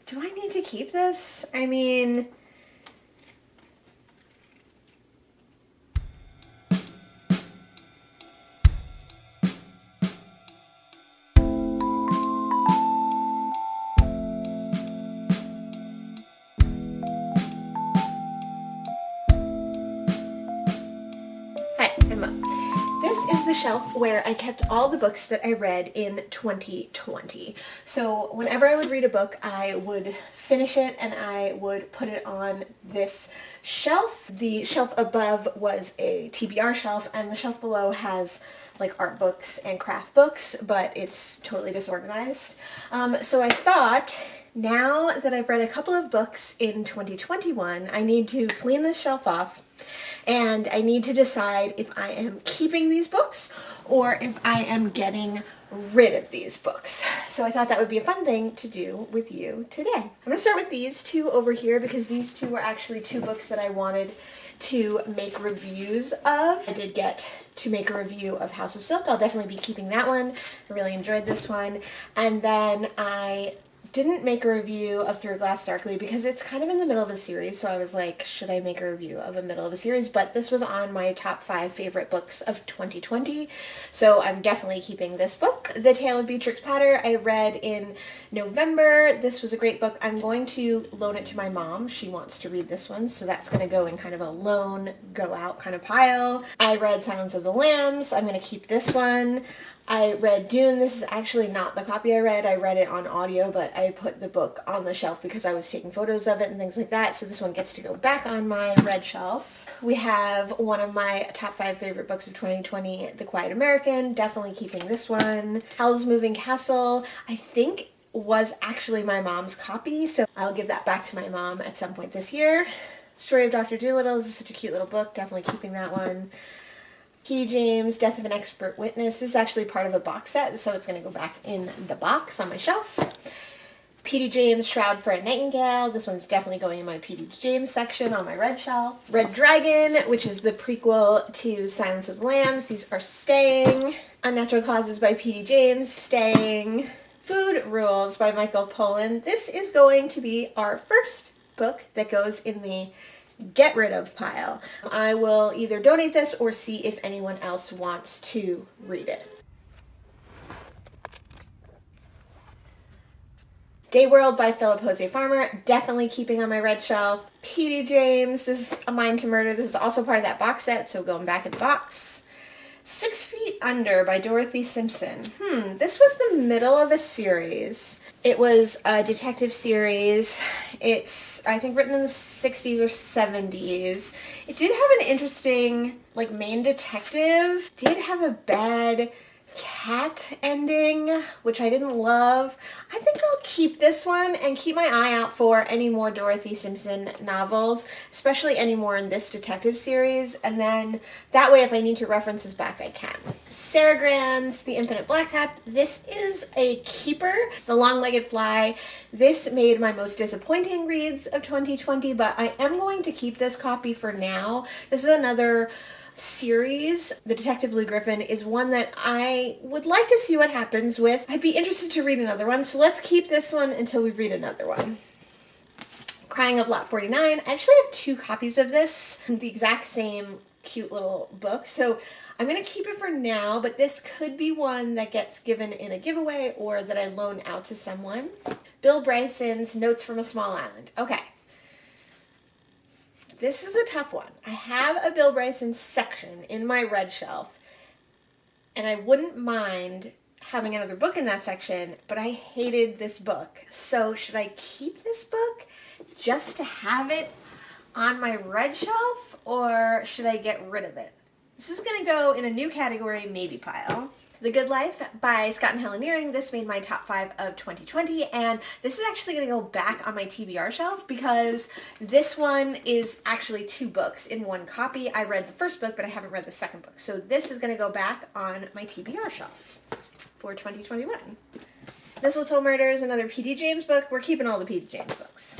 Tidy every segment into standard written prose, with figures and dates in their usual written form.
do I need to keep this? I mean, hi, I'm up. This is the shelf where I kept all the books that I read in 2020. So whenever I would read a book, I would finish it and I would put it on this shelf. The shelf above was a TBR shelf, and the shelf below has like art books and craft books, but it's totally disorganized. So I thought, now that I've read a couple of books in 2021, I need to clean this shelf off. And I need to decide if I am keeping these books or if I am getting rid of these books. So I thought that would be a fun thing to do with you today. I'm going to start with these two over here because these two were actually two books that I wanted to make reviews of. I did get to make a review of House of Silk. I'll definitely be keeping that one. I really enjoyed this one. And then I didn't make a review of Through Glass Darkly because it's kind of in the middle of a series, so I was like, should I make a review of a middle of a series? But this was on my top 5 favorite books of 2020, so I'm definitely keeping this book. The Tale of Beatrix Potter I read in November. This was a great book. I'm going to loan it to my mom. She wants to read this one, so that's going to go in kind of a loan, go out kind of pile. I read Silence of the Lambs. I'm going to keep this one. I read Dune. This is actually not the copy I read it on audio, but I put the book on the shelf because I was taking photos of it and things like that, so this one gets to go back on my red shelf. We have one of my top 5 favorite books of 2020, The Quiet American. Definitely keeping this one. Howl's Moving Castle, I think was actually my mom's copy, so I'll give that back to my mom at some point this year. Story of Dr. Dolittle, this is such a cute little book. Definitely keeping that one. P.D. James, Death of an Expert Witness. This is actually part of a box set, so it's going to go back in the box on my shelf. P.D. James, Shroud for a Nightingale. This one's definitely going in my P.D. James section on my red shelf. Red Dragon, which is the prequel to Silence of the Lambs. These are staying. Unnatural Causes by P.D. James, staying. Food Rules by Michael Pollan. This is going to be our first book that goes in the get rid of pile. I will either donate this or see if anyone else wants to read it. Day World by Philip Jose Farmer, definitely keeping on my red shelf. P.D. James, this is A Mind to Murder. This is also part of that box set, so going back in the box. 6 Feet Under by Dorothy Simpson. This was the middle of a series. It was a detective series. It's, I think, written in the 60s or 70s. It did have an interesting, like, main detective. Did have a bad cat ending, which I didn't love. I think I'll keep this one and keep my eye out for any more Dorothy Simpson novels, especially any more in this detective series, and then that way if I need to reference this back, I can. Sarah Grand's The Infinite Blacktop. This is a keeper. The Long-Legged Fly. This made my most disappointing reads of 2020, but I am going to keep this copy for now. This is another series. The Detective Lou Griffin is one that I would like to see what happens with. I'd be interested to read another one, so let's keep this one until we read another one. Crying Up Lot 49. I actually have 2 copies of this, the exact same cute little book, so I'm going to keep it for now, but this could be one that gets given in a giveaway or that I loan out to someone. Bill Bryson's Notes from a Small Island. Okay. This is a tough one. I have a Bill Bryson section in my red shelf, and I wouldn't mind having another book in that section, but I hated this book. So should I keep this book just to have it on my red shelf, or should I get rid of it? This is going to go in a new category, maybe pile. The Good Life by Scott and Helen Nearing. This made my top 5 of 2020, and this is actually going to go back on my TBR shelf because this one is actually 2 books in one copy. I read the first book, but I haven't read the second book. So this is going to go back on my TBR shelf for 2021. Mistletoe Murders, another P.D. James book. We're keeping all the P.D. James books.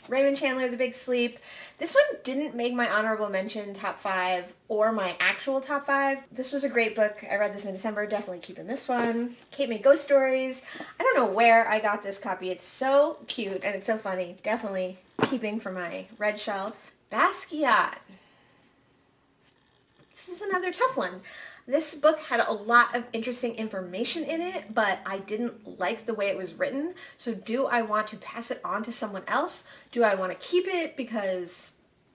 Raymond Chandler, The Big Sleep. This one didn't make my honorable mention top 5 or my actual top 5. This was a great book. I read this in December. Definitely keeping this one. Kate Made Ghost Stories. I don't know where I got this copy. It's so cute and it's so funny. Definitely keeping for my red shelf. Basquiat. This is another tough one. This book had a lot of interesting information in it, but I didn't like the way it was written. So do I want to pass it on to someone else? Do I want to keep it because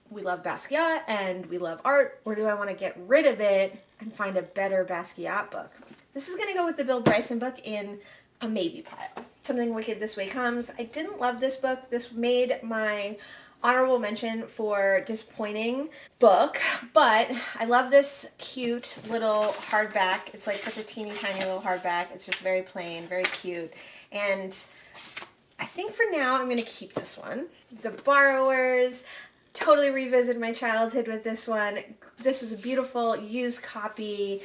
we love Basquiat and we love art? Or do I want to get rid of it and find a better Basquiat book? This is going to go with the Bill Bryson book in a maybe pile. Something Wicked This Way Comes. I didn't love this book. This made my honorable mention for disappointing book, but I love this cute little hardback. It's like such a teeny tiny little hardback. It's just very plain, very cute. And I think for now I'm going to keep this one. The Borrowers. Totally revisited my childhood with this one. This was a beautiful used copy.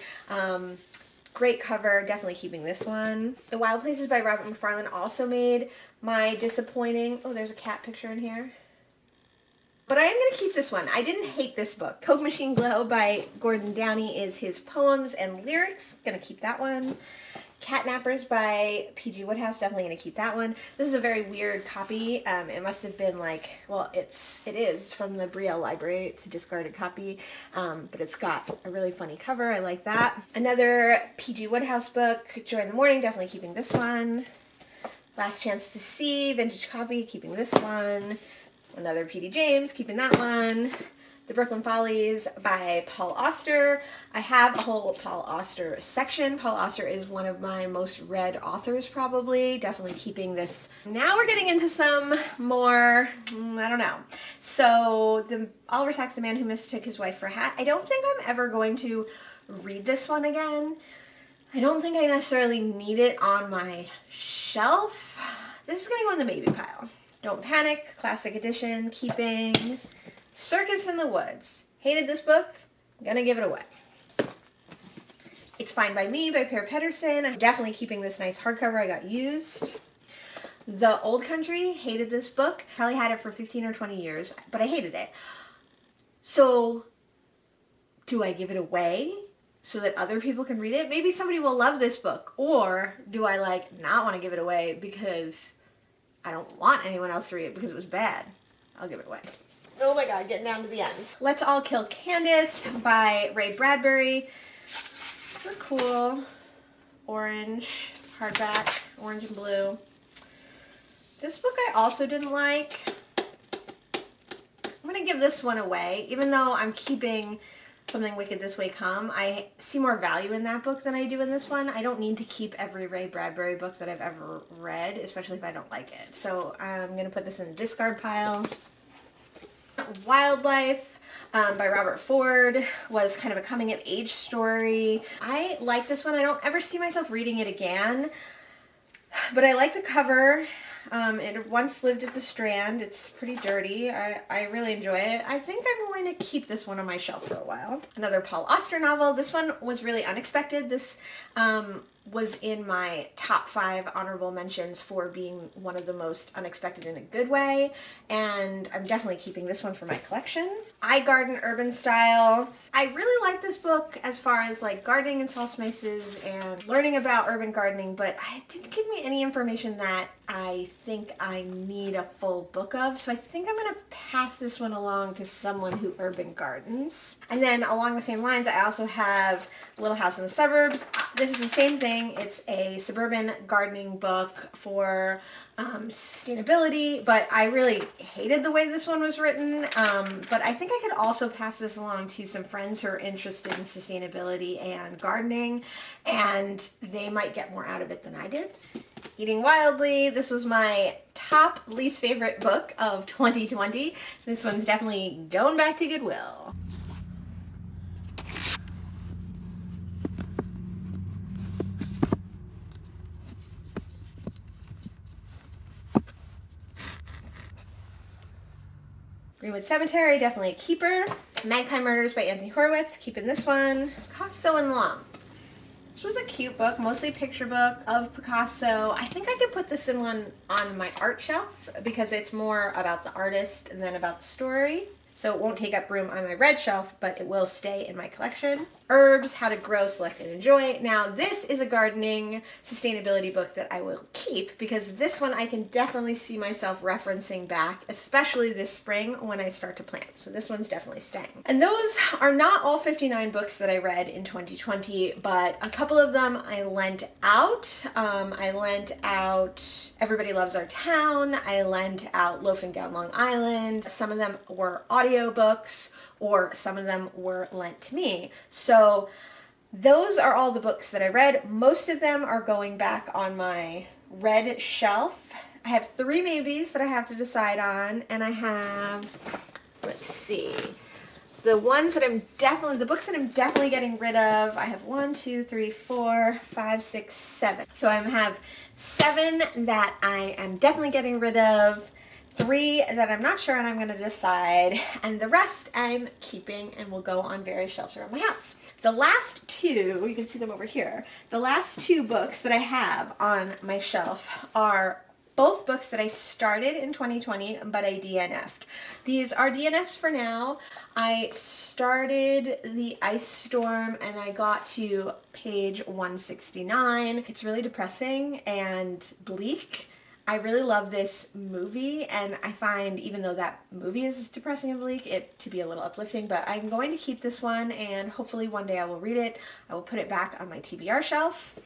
Great cover, definitely keeping this one. The Wild Places by Robert McFarlane also made my disappointing. Oh, there's a cat picture in here. But I am going to keep this one. I didn't hate this book. Coke Machine Glow by Gordon Downey is his poems and lyrics. Going to keep that one. Catnappers by P.G. Woodhouse. Definitely going to keep that one. This is a very weird copy. It must have been like, well, it is from the Brielle Library. It's a discarded copy, but it's got a really funny cover. I like that. Another P.G. Woodhouse book, Joy in the Morning. Definitely keeping this one. Last Chance to See, vintage copy. Keeping this one. Another P.D. James, keeping that one. The Brooklyn Follies by Paul Oster. I have a whole Paul Oster section. Paul Oster is one of my most read authors probably. Definitely keeping this. Now we're getting into some more, I don't know. So the Oliver Sacks, The Man Who Mistook His Wife for a Hat. I don't think I'm ever going to read this one again. I don't think I necessarily need it on my shelf. This is going to go in the maybe pile. Don't Panic, classic edition, keeping. Circus in the Woods. Hated this book. I'm gonna give it away. It's Fine by Me by Per Pedersen. I'm definitely keeping this nice hardcover I got used. The Old Country. Hated this book. Probably had it for 15 or 20 years, but I hated it. So, do I give it away so that other people can read it? Maybe somebody will love this book. Or do I not want to give it away because I don't want anyone else to read it because it was bad? I'll give it away. Oh my god, getting down to the end. Let's All Kill Candace by Ray Bradbury. They're cool. Orange, hardback, orange and blue. This book I also didn't like. I'm going to give this one away, even though I'm keeping Something Wicked This Way Come. I see more value in that book than I do in this one. I don't need to keep every Ray Bradbury book that I've ever read, especially if I don't like it. So I'm going to put this in the discard pile. Wildlife by Robert Ford was kind of a coming of age story. I like this one. I don't ever see myself reading it again, but I like the cover. It once lived at the Strand. It's pretty dirty. I really enjoy it. I think I'm going to keep this one on my shelf for a while. Another Paul Auster novel. This one was really unexpected. This was in my top 5 honorable mentions for being one of the most unexpected in a good way, and I'm definitely keeping this one for my collection. I Garden Urban Style. I really like this book as far as gardening and small spaces and learning about urban gardening, but it didn't give me any information that I think I need a full book of, so I think I'm going to pass this one along to someone who urban gardens. And then along the same lines, I also have Little House in the Suburbs. This is the same thing. It's a suburban gardening book for sustainability, but I really hated the way this one was written. But I think I could also pass this along to some friends who are interested in sustainability and gardening, and they might get more out of it than I did. Eating Wildly. This was my top least favorite book of 2020. This one's definitely going back to Goodwill. Greenwood Cemetery, definitely a keeper. Magpie Murders by Anthony Horowitz, keeping this one. Cost so and Long. This was a cute book, mostly picture book of Picasso. I think I could put this in one on my art shelf because it's more about the artist than about the story. So it won't take up room on my red shelf, but it will stay in my collection. Herbs, How to Grow, Select, and Enjoy. Now this is a gardening sustainability book that I will keep because this one I can definitely see myself referencing back, especially this spring when I start to plant. So this one's definitely staying. And those are not all 59 books that I read in 2020, but a couple of them I lent out. I lent out Everybody Loves Our Town. I lent out Loafing Down Long Island. Some of them were audiobooks, or some of them were lent to me. So those are all the books that I read. Most of them are going back on my red shelf. I have 3 maybes that I have to decide on, and I have, let's see, the books that I'm definitely getting rid of. I have 1, 2, 3, 4, 5, 6, 7. So I have 7 that I am definitely getting rid of, 3 that I'm not sure and I'm going to decide, and the rest I'm keeping and will go on various shelves around my house. The last 2, you can see them over here, the last 2 books that I have on my shelf are both books that I started in 2020, but I DNF'd. These are DNFs for now. I started The Ice Storm and I got to page 169. It's really depressing and bleak. I really love this movie, and I find, even though that movie is depressing and bleak, it to be a little uplifting, but I'm going to keep this one, and hopefully one day I will read it. I will put it back on my TBR shelf.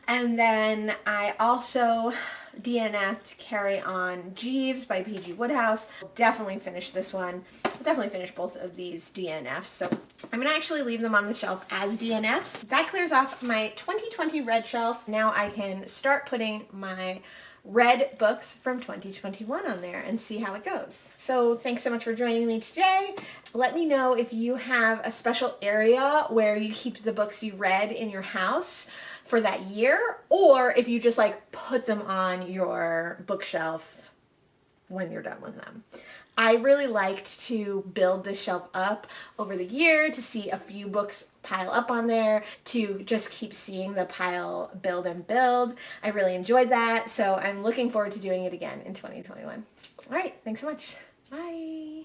And then I also DNF'd Carry On Jeeves by P.G. Wodehouse. I'll definitely finish this one. I'll definitely finish both of these DNFs. So I'm going to actually leave them on the shelf as DNFs. That clears off my 2020 red shelf. Now I can start putting my red books from 2021 on there and see how it goes. So thanks so much for joining me today. Let me know if you have a special area where you keep the books you read in your house for that year, or if you just like put them on your bookshelf when you're done with them. I really liked to build this shelf up over the year, to see a few books pile up on there, to just keep seeing the pile build and build. I really enjoyed that, so I'm looking forward to doing it again in 2021. All right, thanks so much. Bye.